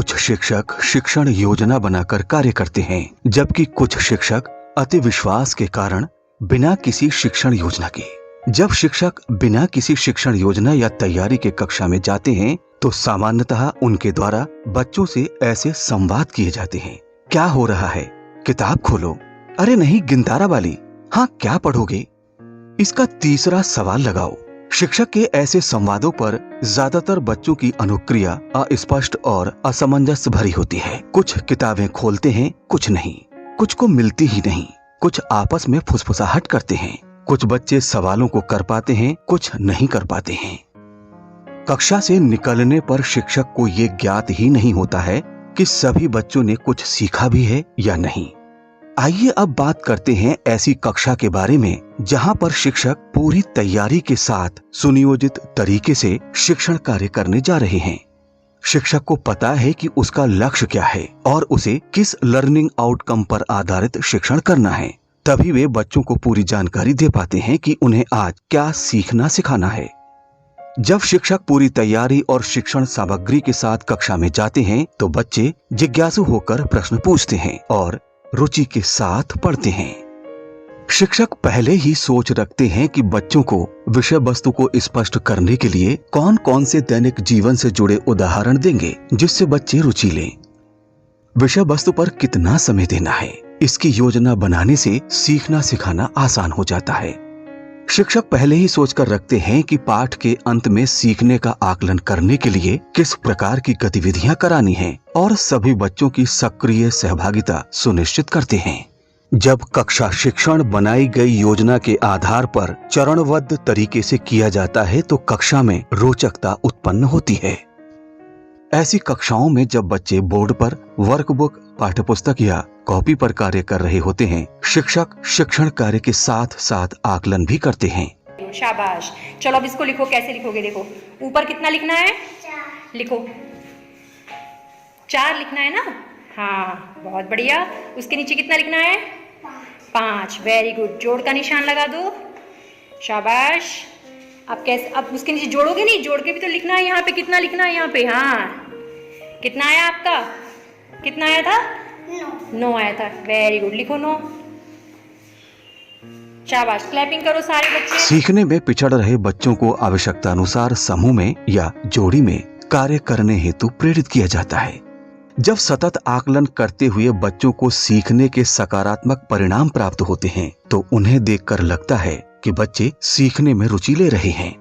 कुछ शिक्षक शिक्षण योजना बनाकर कार्य करते हैं, जबकि कुछ शिक्षक अति विश्वास के कारण बिना किसी शिक्षण योजना के। जब शिक्षक बिना किसी शिक्षण योजना या तैयारी के कक्षा में जाते हैं तो सामान्यतः उनके द्वारा बच्चों से ऐसे संवाद किए जाते हैं। क्या हो रहा है? किताब खोलो। अरे नहीं, गिनतारा वाली। हाँ, क्या पढ़ोगे? इसका तीसरा सवाल लगाओ। शिक्षक के ऐसे संवादों पर ज्यादातर बच्चों की अनुक्रिया अस्पष्ट और असमंजस भरी होती है। कुछ किताबें खोलते हैं, कुछ नहीं। कुछ को मिलती ही नहीं। कुछ आपस में फुसफुसाहट करते हैं। कुछ बच्चे सवालों को कर पाते हैं, कुछ नहीं कर पाते हैं। कक्षा से निकलने पर शिक्षक को ये ज्ञात ही नहीं होता है कि सभी बच्चों ने कुछ सीखा भी है या नहीं। आइए अब बात करते हैं ऐसी कक्षा के बारे में जहां पर शिक्षक पूरी तैयारी के साथ सुनियोजित तरीके से शिक्षण कार्य करने जा रहे हैं। शिक्षक को पता है कि उसका लक्ष्य क्या है और उसे किस लर्निंग आउटकम पर आधारित शिक्षण करना है। तभी वे बच्चों को पूरी जानकारी दे पाते हैं कि उन्हें आज क्या सीखना सिखाना है। जब शिक्षक पूरी तैयारी और शिक्षण सामग्री के साथ कक्षा में जाते हैं तो बच्चे जिज्ञासु होकर प्रश्न पूछते हैं और रुचि के साथ पढ़ते हैं। शिक्षक पहले ही सोच रखते हैं कि बच्चों को विषय वस्तु को स्पष्ट करने के लिए कौन कौन से दैनिक जीवन से जुड़े उदाहरण देंगे जिससे बच्चे रुचि लें। विषय वस्तु पर कितना समय देना है, इसकी योजना बनाने से सीखना सिखाना आसान हो जाता है। शिक्षक पहले ही सोचकर रखते हैं कि पाठ के अंत में सीखने का आकलन करने के लिए किस प्रकार की गतिविधियां करानी हैं और सभी बच्चों की सक्रिय सहभागिता सुनिश्चित करते हैं। जब कक्षा शिक्षण बनाई गई योजना के आधार पर चरणबद्ध तरीके से किया जाता है तो कक्षा में रोचकता उत्पन्न होती है। ऐसी कक्षाओं में जब बच्चे बोर्ड पर वर्कबुक, पाठ्यपुस्तक या कॉपी पर कार्य कर रहे होते हैं, शिक्षक शिक्षण कार्य के साथ साथ आकलन भी करते हैं। शाबाश। चलो अब इसको लिखो। कैसे लिखोगे? देखो, ऊपर कितना लिखना है? 4 लिखो। 4 लिखना है ना? हाँ, बहुत बढ़िया। उसके नीचे कितना लिखना है? 5। Very good. जोड़ का निशान लगा दो। शाबाश। अब कैसे? अब उसके नीचे जोड़ोगे नहीं, जोड़ के भी तो लिखना है। यहाँ पे कितना लिखना है? यहाँ पे। हाँ, कितना आया आपका? कितना आया था? 9 आया था। Very good. लिखो 9। शाबाश। क्लैपिंग करो सारे बच्चे। सीखने में पिछड़ रहे बच्चों को आवश्यकता अनुसार समूह में या जोड़ी में कार्य करने हेतु प्रेरित किया जाता है। जब सतत आकलन करते हुए बच्चों को सीखने के सकारात्मक परिणाम प्राप्त होते हैं तो उन्हें देखकर लगता है कि बच्चे सीखने में रुचि ले रहे हैं।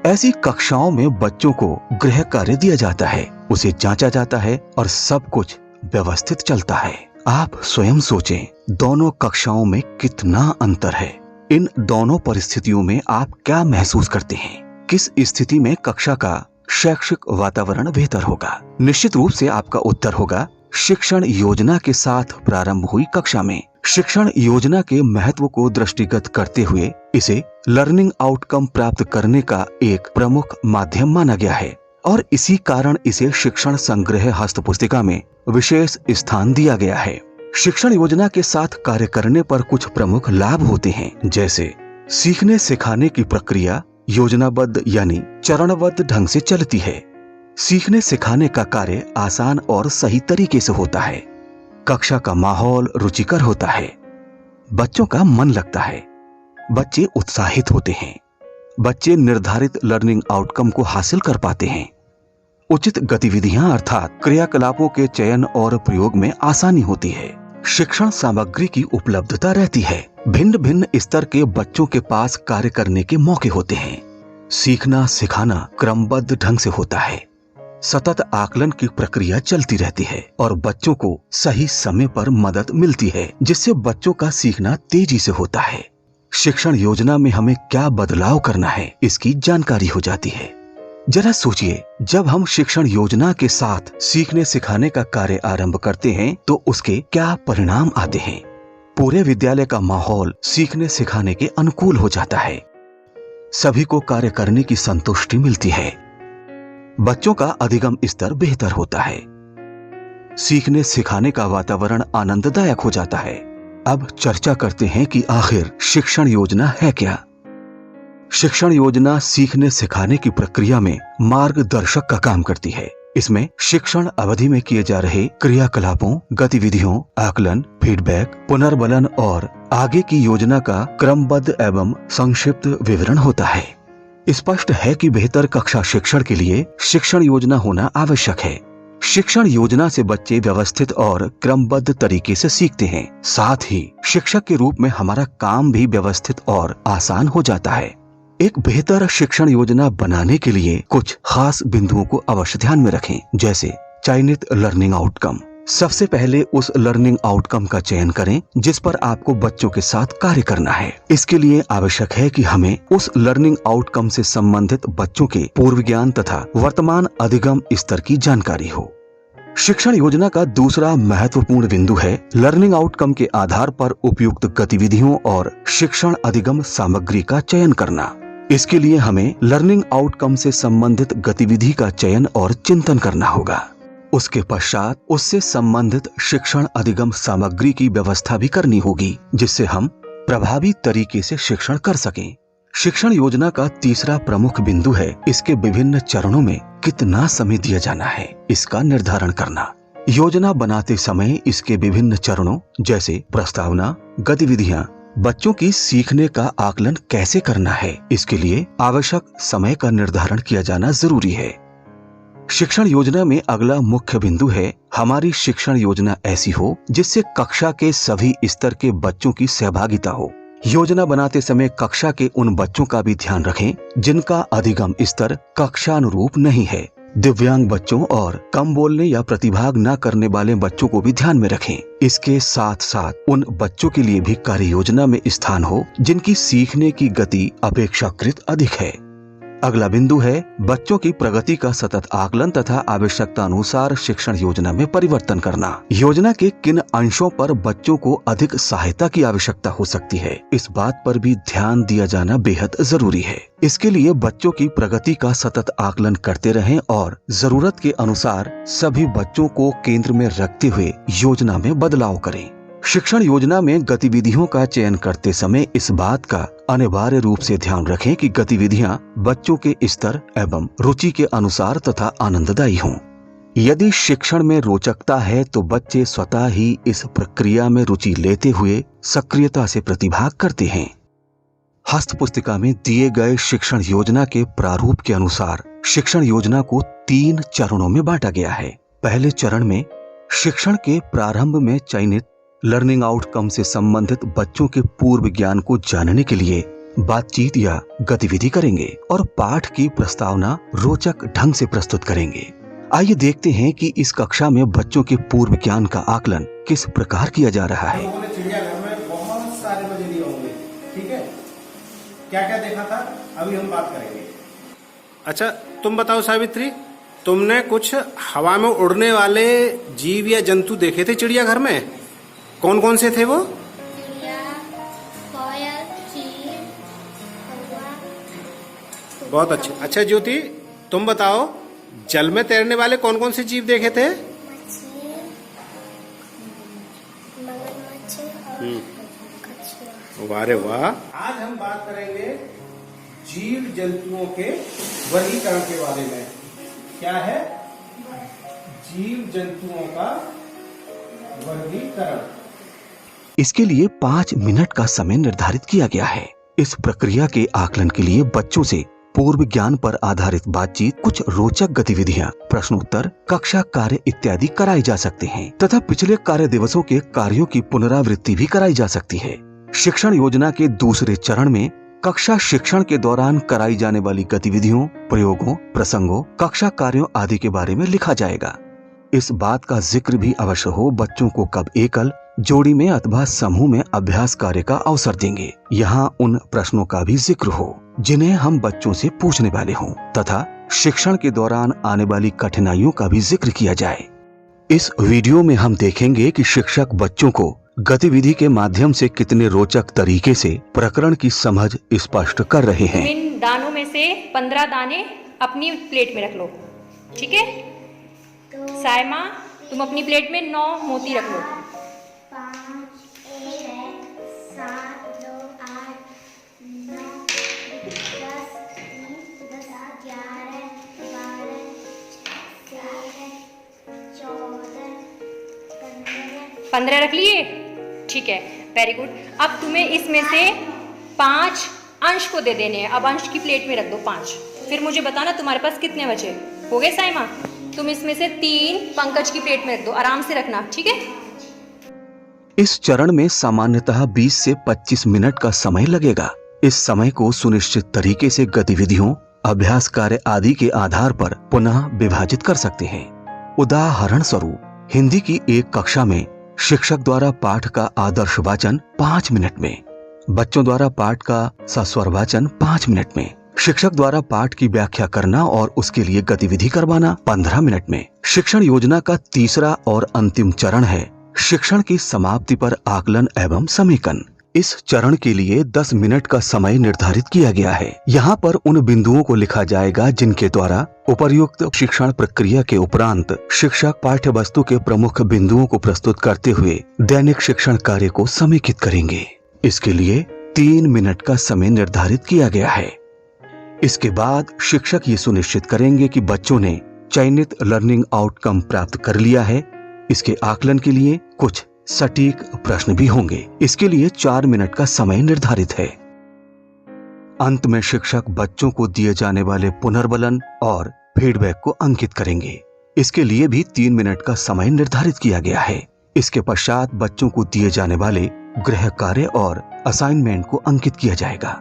ऐसी कक्षाओं में बच्चों को गृह कार्य दिया जाता है, उसे जांचा जाता है और सब कुछ व्यवस्थित चलता है। आप स्वयं सोचें, दोनों कक्षाओं में कितना अंतर है। इन दोनों परिस्थितियों में आप क्या महसूस करते हैं? किस स्थिति में कक्षा का शैक्षिक वातावरण बेहतर होगा? निश्चित रूप से आपका उत्तर होगा शिक्षण योजना के साथ प्रारंभ हुई कक्षा में। शिक्षण योजना के महत्व को दृष्टिगत करते हुए इसे लर्निंग आउटकम प्राप्त करने का एक प्रमुख माध्यम माना गया है और इसी कारण इसे शिक्षण संग्रह हस्त पुस्तिका में विशेष स्थान दिया गया है। शिक्षण योजना के साथ कार्य करने पर कुछ प्रमुख लाभ होते हैं, जैसे सीखने सिखाने की प्रक्रिया योजनाबद्ध यानी चरणबद्ध ढंग से चलती है। सीखने सिखाने का कार्य आसान और सही तरीके से होता है। कक्षा का माहौल रुचिकर होता है। बच्चों का मन लगता है। बच्चे उत्साहित होते हैं। बच्चे निर्धारित लर्निंग आउटकम को हासिल कर पाते हैं। उचित गतिविधियां अर्थात क्रियाकलापों के चयन और प्रयोग में आसानी होती है। शिक्षण सामग्री की उपलब्धता रहती है। भिन्न भिन्न स्तर के बच्चों के पास कार्य करने के मौके होते हैं। सीखना सिखाना क्रमबद्ध ढंग से होता है। सतत आकलन की प्रक्रिया चलती रहती है और बच्चों को सही समय पर मदद मिलती है, जिससे बच्चों का सीखना तेजी से होता है। शिक्षण योजना में हमें क्या बदलाव करना है, इसकी जानकारी हो जाती है। जरा सोचिए, जब हम शिक्षण योजना के साथ सीखने सिखाने का कार्य आरंभ करते हैं तो उसके क्या परिणाम आते हैं। पूरे विद्यालय का माहौल सीखने सिखाने के अनुकूल हो जाता है। सभी को कार्य करने की संतुष्टि मिलती है। बच्चों का अधिगम स्तर बेहतर होता है। सीखने सिखाने का वातावरण आनंददायक हो जाता है। अब चर्चा करते हैं कि आखिर शिक्षण योजना है क्या। शिक्षण योजना सीखने सिखाने की प्रक्रिया में मार्गदर्शक का काम करती है। इसमें शिक्षण अवधि में किए जा रहे क्रियाकलापों, गतिविधियों, आकलन, फीडबैक, पुनर्बलन और आगे की योजना का क्रमबद्ध एवं संक्षिप्त विवरण होता है। स्पष्ट है कि बेहतर कक्षा शिक्षण के लिए शिक्षण योजना होना आवश्यक है। शिक्षण योजना से बच्चे व्यवस्थित और क्रमबद्ध तरीके से सीखते हैं। साथ ही शिक्षक के रूप में हमारा काम भी व्यवस्थित और आसान हो जाता है। एक बेहतर शिक्षण योजना बनाने के लिए कुछ खास बिंदुओं को अवश्य ध्यान में रखें, जैसे चयनित लर्निंग आउटकम। सबसे पहले उस लर्निंग आउटकम का चयन करें जिस पर आपको बच्चों के साथ कार्य करना है। इसके लिए आवश्यक है कि हमें उस लर्निंग आउटकम से संबंधित बच्चों के पूर्व ज्ञान तथा वर्तमान अधिगम स्तर की जानकारी हो। शिक्षण योजना का दूसरा महत्वपूर्ण बिंदु है लर्निंग आउटकम के आधार पर उपयुक्त गतिविधियों और शिक्षण अधिगम सामग्री का चयन करना। इसके लिए हमें लर्निंग आउटकम से संबंधित गतिविधि का चयन और चिंतन करना होगा। उसके पश्चात उससे संबंधित शिक्षण अधिगम सामग्री की व्यवस्था भी करनी होगी, जिससे हम प्रभावी तरीके से शिक्षण कर सकें। शिक्षण योजना का तीसरा प्रमुख बिंदु है इसके विभिन्न चरणों में कितना समय दिया जाना है, इसका निर्धारण करना। योजना बनाते समय इसके विभिन्न चरणों जैसे प्रस्तावना, गतिविधियां, बच्चों की सीखने का आकलन कैसे करना है, इसके लिए आवश्यक समय का निर्धारण किया जाना जरूरी है। शिक्षण योजना में अगला मुख्य बिंदु है हमारी शिक्षण योजना ऐसी हो जिससे कक्षा के सभी स्तर के बच्चों की सहभागिता हो। योजना बनाते समय कक्षा के उन बच्चों का भी ध्यान रखें जिनका अधिगम स्तर कक्षानुरूप नहीं है। दिव्यांग बच्चों और कम बोलने या प्रतिभाग न करने वाले बच्चों को भी ध्यान में रखें। इसके साथ साथ उन बच्चों के लिए भी कार्य योजना में स्थान हो जिनकी सीखने की गति अपेक्षाकृत अधिक है। अगला बिंदु है बच्चों की प्रगति का सतत आकलन तथा आवश्यकता अनुसार शिक्षण योजना में परिवर्तन करना। योजना के किन अंशों पर बच्चों को अधिक सहायता की आवश्यकता हो सकती है, इस बात पर भी ध्यान दिया जाना बेहद जरूरी है। इसके लिए बच्चों की प्रगति का सतत आकलन करते रहें और जरूरत के अनुसार सभी बच्चों को केंद्र में रखते हुए योजना में बदलाव करें। शिक्षण योजना में गतिविधियों का चयन करते समय इस बात का अनिवार्य रूप से ध्यान रखें कि गतिविधियां बच्चों के स्तर एवं रुचि के अनुसार तथा आनंददायी हों। यदि शिक्षण में रोचकता है तो बच्चे स्वतः ही इस प्रक्रिया में रुचि लेते हुए सक्रियता से प्रतिभाग करते हैं। हस्त पुस्तिका में दिए गए शिक्षण योजना के प्रारूप के अनुसार शिक्षण योजना को 3 चरणों में बांटा गया है। पहले चरण में शिक्षण के प्रारंभ में चयनित लर्निंग आउटकम से संबंधित बच्चों के पूर्व ज्ञान को जानने के लिए बातचीत या गतिविधि करेंगे और पाठ की प्रस्तावना रोचक ढंग से प्रस्तुत करेंगे। आइए देखते हैं कि इस कक्षा में बच्चों के पूर्व ज्ञान का आकलन किस प्रकार किया जा रहा है। चिड़ियाघर में बहुत सारे मजे लिए होंगे, ठीक है? क्या क्या देखा था अभी हम बात करेंगे। अच्छा, तुम बताओ सावित्री, तुमने कुछ हवा में उड़ने वाले जीव या जंतु देखे थे चिड़ियाघर में? कौन कौन से थे वो? चिड़िया, कोयल, चील, कौवा। बहुत अच्छे। अच्छा ज्योति, तुम बताओ जल में तैरने वाले कौन कौन से जीव देखे थे? मछली, मगरमच्छ और कछुआ। वाह रे वाह। आज हम बात करेंगे जीव जंतुओं के वर्गीकरण के बारे में। क्या है? जीव जंतुओं का वर्गीकरण। इसके लिए 5 मिनट का समय निर्धारित किया गया है। इस प्रक्रिया के आकलन के लिए बच्चों से पूर्व ज्ञान पर आधारित बातचीत, कुछ रोचक गतिविधियां, प्रश्नोत्तर, कक्षा कार्य इत्यादि कराई जा सकते हैं तथा पिछले कार्य दिवसों के कार्यों की पुनरावृत्ति भी कराई जा सकती है। शिक्षण योजना के दूसरे चरण में कक्षा शिक्षण के दौरान कराई जाने वाली गतिविधियों, प्रयोगों, प्रसंगों, कक्षा कार्यों आदि के बारे में लिखा जाएगा। इस बात का जिक्र भी अवश्य हो बच्चों को कब एकल, जोड़ी में अथवा समूह में अभ्यास कार्य का अवसर देंगे। यहाँ उन प्रश्नों का भी जिक्र हो जिन्हें हम बच्चों से पूछने वाले हों तथा शिक्षण के दौरान आने वाली कठिनाइयों का भी जिक्र किया जाए। इस वीडियो में हम देखेंगे कि शिक्षक बच्चों को गतिविधि के माध्यम से कितने रोचक तरीके से प्रकरण की समझ स्पष्ट कर रहे हैं। इन दानों में से 15 दाने अपनी प्लेट में रख लो, ठीक है? सायमा, तुम अपनी प्लेट में 9 मोती रख लो। 5, 1, 7, 2, 8, 9, 10, 11, 12, 13, 15 रख लिए, ठीक है, वेरी गुड। अब तुम्हें इसमें से 5 अंश को दे देने हैं। अब अंश की प्लेट में रख दो 5, फिर मुझे बताना तुम्हारे पास कितने बचे। हो गए साइमा? तुम इसमें से 3 पंकज की प्लेट में रख दो, आराम से रखना, ठीक है। इस चरण में सामान्यतः 20 से 25 मिनट का समय लगेगा। इस समय को सुनिश्चित तरीके से गतिविधियों, अभ्यास कार्य आदि के आधार पर पुनः विभाजित कर सकते हैं। उदाहरण स्वरूप हिंदी की एक कक्षा में शिक्षक द्वारा पाठ का आदर्श वाचन 5 मिनट में, बच्चों द्वारा पाठ का सस्वर वाचन 5 मिनट में, शिक्षक द्वारा पाठ की व्याख्या करना और उसके लिए गतिविधि करवाना 15 मिनट में। शिक्षण योजना का तीसरा और अंतिम चरण है शिक्षण की समाप्ति पर आकलन एवं समेकन। इस चरण के लिए 10 मिनट का समय निर्धारित किया गया है। यहाँ पर उन बिंदुओं को लिखा जाएगा जिनके द्वारा उपर्युक्त शिक्षण प्रक्रिया के उपरांत शिक्षक पाठ्य वस्तु के प्रमुख बिंदुओं को प्रस्तुत करते हुए दैनिक शिक्षण कार्य को समेकित करेंगे। इसके लिए 3 मिनट का समय निर्धारित किया गया है। इसके बाद शिक्षक ये सुनिश्चित करेंगे कि बच्चों ने चयनित लर्निंग आउटकम प्राप्त कर लिया है। इसके आकलन के लिए कुछ सटीक प्रश्न भी होंगे। इसके लिए 4 मिनट का समय निर्धारित है। अंत में शिक्षक बच्चों को दिए जाने वाले पुनर्बलन और फीडबैक को अंकित करेंगे। इसके लिए भी 3 मिनट का समय निर्धारित किया गया है। इसके पश्चात बच्चों को दिए जाने वाले गृह कार्य और असाइनमेंट को अंकित किया जाएगा।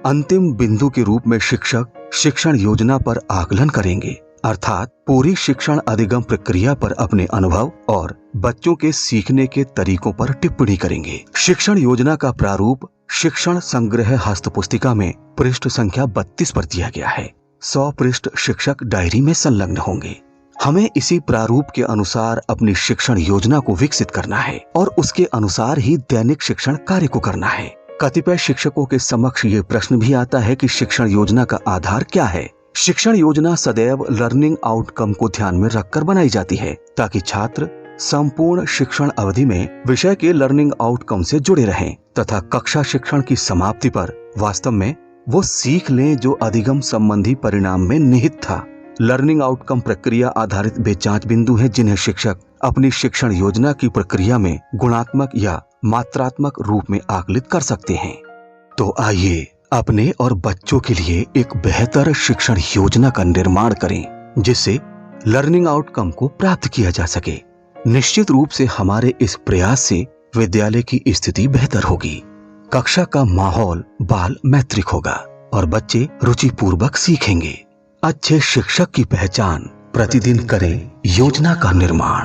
अंतिम बिंदु के रूप में शिक्षक शिक्षण योजना पर आकलन करेंगे, अर्थात पूरी शिक्षण अधिगम प्रक्रिया पर अपने अनुभव और बच्चों के सीखने के तरीकों पर टिप्पणी करेंगे। शिक्षण योजना का प्रारूप शिक्षण संग्रह हस्तपुस्तिका में पृष्ठ संख्या 32 पर दिया गया है। 100 पृष्ठ शिक्षक डायरी में संलग्न होंगे। हमें इसी प्रारूप के अनुसार अपनी शिक्षण योजना को विकसित करना है और उसके अनुसार ही दैनिक शिक्षण कार्य को करना है। कतिपय शिक्षकों के समक्ष ये प्रश्न भी आता है कि शिक्षण योजना का आधार क्या है। शिक्षण योजना सदैव लर्निंग आउटकम को ध्यान में रखकर बनाई जाती है ताकि छात्र संपूर्ण शिक्षण अवधि में विषय के लर्निंग आउटकम से जुड़े रहें तथा कक्षा शिक्षण की समाप्ति पर वास्तव में वो सीख लें जो अधिगम संबंधी परिणाम में निहित था। लर्निंग आउटकम प्रक्रिया आधारित वे जांच बिंदु हैं जिन्हें शिक्षक अपनी शिक्षण योजना की प्रक्रिया में गुणात्मक या मात्रात्मक रूप में आकलित कर सकते हैं। तो आइए अपने और बच्चों के लिए एक बेहतर शिक्षण योजना का निर्माण करें जिससे लर्निंग आउटकम को प्राप्त किया जा सके। निश्चित रूप से हमारे इस प्रयास से विद्यालय की स्थिति बेहतर होगी, कक्षा का माहौल बाल मैत्रिक होगा और बच्चे रुचिपूर्वक सीखेंगे। अच्छे शिक्षक की पहचान प्रतिदिन करें योजना का निर्माण।